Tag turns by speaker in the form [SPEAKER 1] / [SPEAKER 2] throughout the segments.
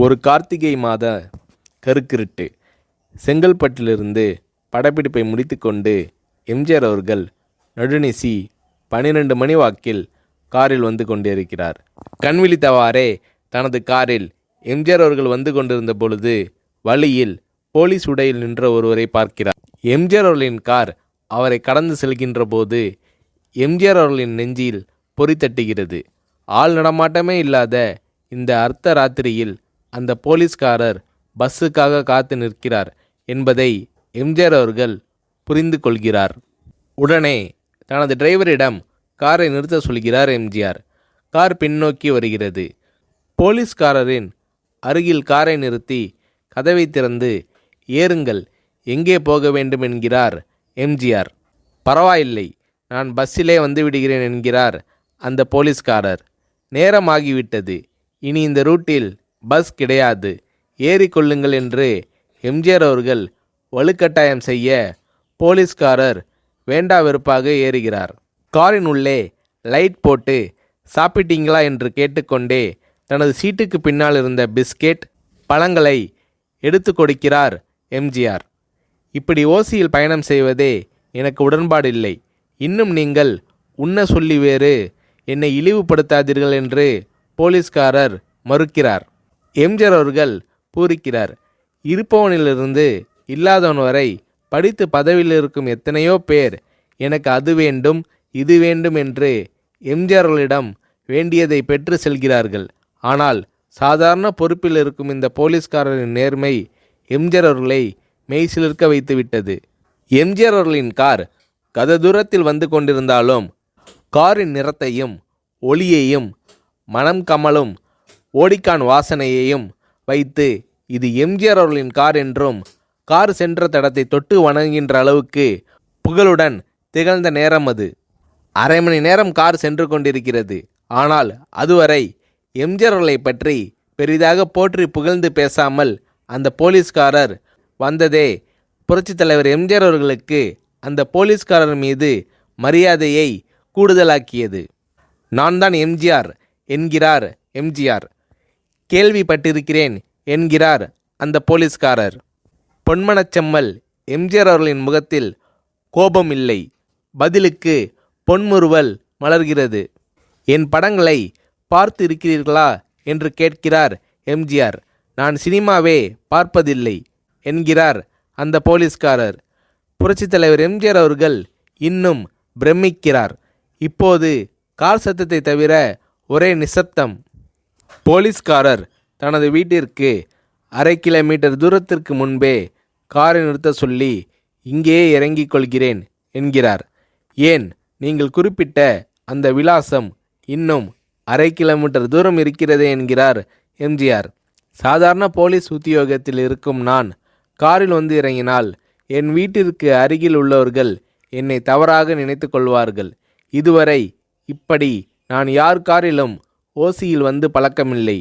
[SPEAKER 1] ஒரு கார்த்திகை மாத கருக்கிருட்டு. செங்கல்பட்டிலிருந்து படப்பிடிப்பை முடித்துக்கொண்டு எம்ஜிஆர் அவர்கள் நடுநிசி 12 மணி வாக்கில் காரில் வந்து கொண்டிருக்கிறார். கண் விழித்தவாறே தனது காரில் எம்ஜிஆர் அவர்கள் வந்து கொண்டிருந்த பொழுது வழியில் போலீஸ் உடையில் நின்ற ஒருவரை பார்க்கிறார். எம்ஜிஆர் அவர்களின் கார் அவரை கடந்து செல்கின்ற போது எம்ஜிஆர் அவர்களின் நெஞ்சில் பொறி தட்டுகிறது. ஆள் நடமாட்டமே இல்லாத இந்த அர்த்த ராத்திரியில் அந்த போலீஸ்காரர் பஸ்ஸுக்காக காத்து நிற்கிறார் என்பதை எம்ஜிஆர் அவர்கள் புரிந்து கொள்கிறார். உடனே தனது டிரைவரிடம் காரை நிறுத்த சொல்கிறார் எம்ஜிஆர். கார் பின்னோக்கி வருகிறது. போலீஸ்காரரின் அருகில் காரை நிறுத்தி கதவை திறந்து ஏறுங்கள், எங்கே போக வேண்டும் என்கிறார் எம்ஜிஆர். பரவாயில்லை, நான் பஸ்ஸிலே வந்து விடுகிறேன் என்கிறார் அந்த போலீஸ்காரர். நேரமாகிவிட்டது, இனி இந்த ரூட்டில் பஸ் கிடையாது, ஏறிக்கொள்ளுங்கள் என்று எம்ஜிஆர் அவர்கள் வலுக்கட்டாயம் செய்ய போலீஸ்காரர் வேண்டா வெறுப்பாக ஏறுகிறார். காரின் உள்ளே லைட் போட்டு சாப்பிட்டீங்களா என்று கேட்டுக்கொண்டே தனது சீட்டுக்கு பின்னால் இருந்த பிஸ்கெட் பழங்களை எடுத்து கொடுக்கிறார் எம்ஜிஆர். இப்படி ஓசியில் பயணம் செய்வதே எனக்கு உடன்பாடில்லை. இன்னும் நீங்கள் உண்ண சொல்லி வேறு என்னை இழிவுபடுத்தாதீர்கள் என்று போலீஸ்காரர் மறுக்கிறார். எம்ஜிஆர் அவர்கள் பூரிக்கிறார். இருப்பவனிலிருந்து இல்லாதவன் வரை படித்து பதவியில் இருக்கும் எத்தனையோ பேர் எனக்கு அது வேண்டும் இது வேண்டும் என்று எம்ஜிஆர் அவர்களிடம் வேண்டியதை பெற்று செல்கிறார்கள். ஆனால் சாதாரண பொறுப்பில் இருக்கும் இந்த போலீஸ்காரரின் நேர்மை எம்ஜிஆர் அவர்களை மெய்சிலிர்க்க வைத்துவிட்டது. எம்ஜிஆர் அவர்களின் கார் கத தூரத்தில் வந்து கொண்டிருந்தாலும் காரின் நிறத்தையும் ஒளியையும் மனம் கமலும் ஓடிக்கான் வாசனையையும் வைத்து இது எம்ஜிஆர் அவர்களின் கார் என்றும் கார் சென்ற தடத்தை தொட்டு வணங்குகின்ற அளவுக்கு புகழுடன் திகழ்ந்த நேரம் அது. அரை மணி நேரம் கார் சென்று கொண்டிருக்கிறது. ஆனால் அதுவரை எம்ஜிஆர் அவர்களை பற்றி பெரிதாக போற்றி புகழ்ந்து பேசாமல் அந்த போலீஸ்காரர் வந்ததே புரட்சித் தலைவர் எம்ஜிஆர் அவர்களுக்கு அந்த போலீஸ்காரர் மீது மரியாதையை கூடுதலாக்கியது. நான் தான் எம்ஜிஆர் என்கிறார் எம்ஜிஆர். கேள்விப்பட்டிருக்கிறேன் என்கிறார் அந்த போலீஸ்காரர். பொன்மனச்செம்மல் எம்ஜிஆர் அவர்களின் முகத்தில் கோபம் இல்லை, பதிலுக்கு பொன்முறுவல் மலர்கிறது. என் படங்களை பார்த்து இருக்கிறீர்களா என்று கேட்கிறார் எம்ஜிஆர். நான் சினிமாவே பார்ப்பதில்லை என்கிறார் அந்த போலீஸ்காரர். புரட்சித் தலைவர் எம்ஜிஆர் அவர்கள் இன்னும் பிரமிக்கிறார். இப்போது கார் சத்தத்தை தவிர ஒரே நிசப்தம். போலீஸ்காரர் தனது வீட்டிற்கு 1/2 கிலோமீட்டர் தூரத்திற்கு முன்பே காரை நிறுத்த சொல்லி இங்கேயே இறங்கிக் கொள்கிறேன் என்கிறார். ஏன், நீங்கள் குறிப்பிட்ட அந்த விலாசம் இன்னும் 1/2 கிலோமீட்டர் தூரம் இருக்கிறதே என்கிறார் எம்ஜிஆர். சாதாரண போலீஸ் உத்தியோகத்தில் இருக்கும் நான் காரில் வந்து இறங்கினால் என் வீட்டிற்கு அருகில் உள்ளவர்கள் என்னை தவறாக நினைத்து கொள்வார்கள். இதுவரை இப்படி நான் யார் காரிலும் ஓசியில் வந்து பழக்கமில்லை.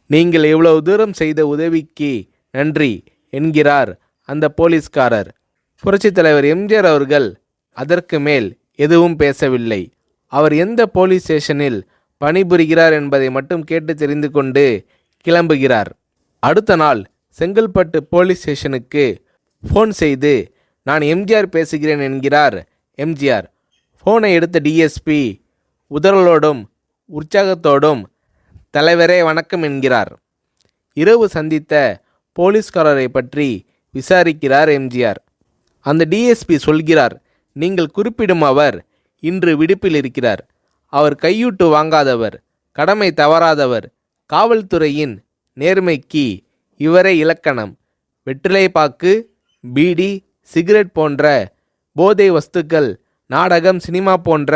[SPEAKER 1] நீங்கள் இவ்வளவு தூரம் செய்த உதவிக்கு நன்றி என்கிறார் அந்த போலீஸ்காரர். புரட்சித் தலைவர் எம்ஜிஆர் அவர்கள் அதற்கு மேல் எதுவும் பேசவில்லை. அவர் எந்த போலீஸ் ஸ்டேஷனில் பணிபுரிகிறார் என்பதை மட்டும் கேட்டு தெரிந்து கொண்டு கிளம்புகிறார். அடுத்த நாள் செங்கல்பட்டு போலீஸ் ஸ்டேஷனுக்கு ஃபோன் செய்து நான் எம்ஜிஆர் பேசுகிறேன் என்கிறார் எம்ஜிஆர். ஃபோனை எடுத்த டிஎஸ்பி உதறலோடும் உற்சாகத்தோடும் தலைவரே வணக்கம் என்கிறார். இரவு சந்தித்த போலீஸ்காரரை பற்றி விசாரிக்கிறார் எம்ஜிஆர். அந்த டிஎஸ்பி சொல்கிறார், நீங்கள் குறிப்பிடும் அவர் இன்று விடுப்பில் இருக்கிறார். அவர் கையூட்டு வாங்காதவர், கடமை தவறாதவர், காவல்துறையின் நேர்மைக்கு இவரே இலக்கணம். வெற்றிலை பாக்கு, பீடி, சிகரெட் போன்ற போதை வஸ்துக்கள், நாடகம், சினிமா போன்ற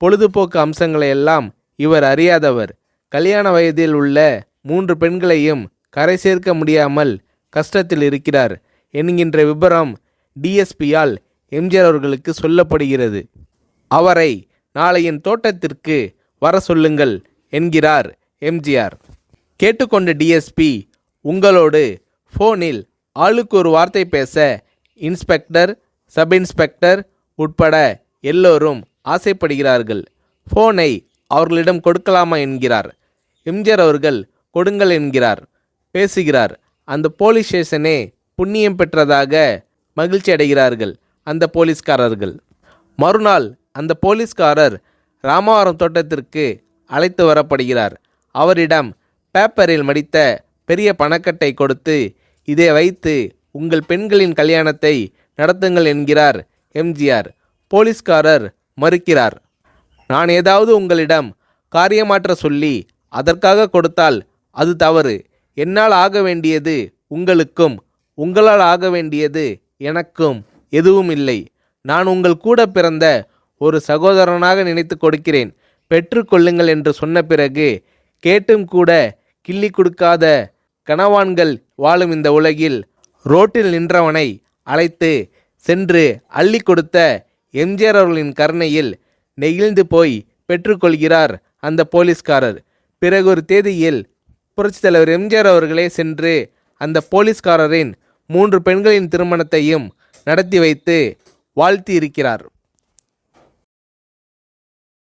[SPEAKER 1] பொழுதுபோக்கு அம்சங்களையெல்லாம் இவர் அறியாதவர். கல்யாண வயதில் உள்ள 3 பெண்களையும் கரை சேர்க்க முடியாமல் கஷ்டத்தில் இருக்கிறார் என்கின்ற விபரம் டிஎஸ்பியால் எம்ஜிஆர் அவர்களுக்கு சொல்லப்படுகிறது. அவரை நாளை என் தோட்டத்திற்கு வர சொல்லுங்கள் என்கிறார் எம்ஜிஆர். கேட்டுக்கொண்ட டிஎஸ்பி உங்களோடு ஃபோனில் ஆளுக்கு ஒரு வார்த்தை பேச இன்ஸ்பெக்டர், சப் இன்ஸ்பெக்டர் உட்பட எல்லோரும் ஆசைப்படுகிறார்கள். ஃபோனை அவர்களிடம் கொடுக்கலாமா என்கிறார். எம்ஜிஆர் அவர்கள் கொடுங்கள் என்கிறார். பேசுகிறார். அந்த போலீஸ் ஸ்டேஷனே புண்ணியம் பெற்றதாக மகிழ்ச்சி அடைகிறார்கள் அந்த போலீஸ்காரர்கள். மறுநாள் அந்த போலீஸ்காரர் ராமவரம் தோட்டத்திற்கு அழைத்து வரப்படுகிறார். அவரிடம் பேப்பரில் மடித்த பெரிய பணக்கட்டை கொடுத்து, இதை வைத்து உங்கள் பெண்களின் கல்யாணத்தை நடத்துங்கள் என்கிறார் எம்ஜிஆர். போலீஸ்காரர் மறுக்கிறார். நான் ஏதாவது உங்களிடம் காரியமாற்ற சொல்லி அதற்காக கொடுத்தால் அது தவறு. என்னால் ஆக வேண்டியது உங்களுக்கும், உங்களால் ஆக வேண்டியது எனக்கும் எதுவும் இல்லை. நான் உங்கள் கூட பிறந்த ஒரு சகோதரனாக நினைத்து கொடுக்கிறேன், பெற்றுக்கொள்ளுங்கள் என்று சொன்ன பிறகு கேட்டும் கூட கிள்ளி கொடுக்காத கனவான்கள் வாழும் இந்த உலகில் ரோட்டில் நின்றவனை அழைத்து சென்று அள்ளி கொடுத்த எம்ஜிஆர் அவர்களின் கருணையில் நெகிழ்ந்து போய் பெற்றுக்கொள்கிறார் அந்த போலீஸ்காரர். பிறகு ஒரு தேதியில் புரட்சித் தலைவர் எம்ஜிஆர் அவர்களே சென்று அந்த போலீஸ்காரரின் 3 பெண்களின் திருமணத்தையும் நடத்தி வைத்து வாழ்த்தி இருக்கிறார்.